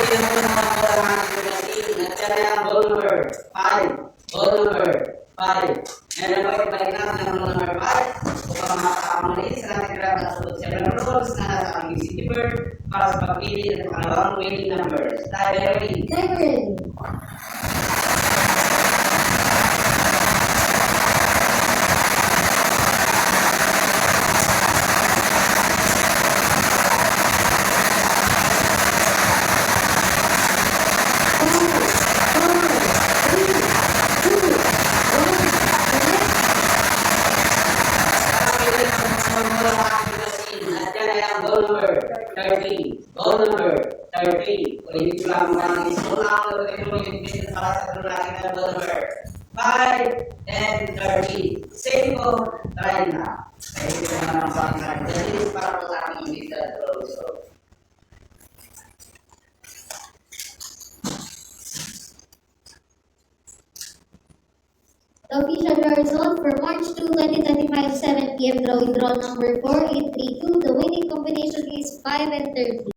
yung mga kasi nandiyan na yung ball number 5. Ball number 5. Ngayon balik natin ang ball number 5 upang makakamali sa ating kasunod sa rules na sa ating keeper para sa pagpili ng pangalawang winning numbers. Tayo ready? Goal number 30. Goal number 30. Ulitin ko lang mga isipon ako yung para sa lagi na goal number 5 and 30. Same ko, try na. Kaya ito naman ang pangkat. This is para po sa aking visa also. The official result for March 2, 2025, 7 p.m. drawing draw number 4832. The winning combination is 5 and 30.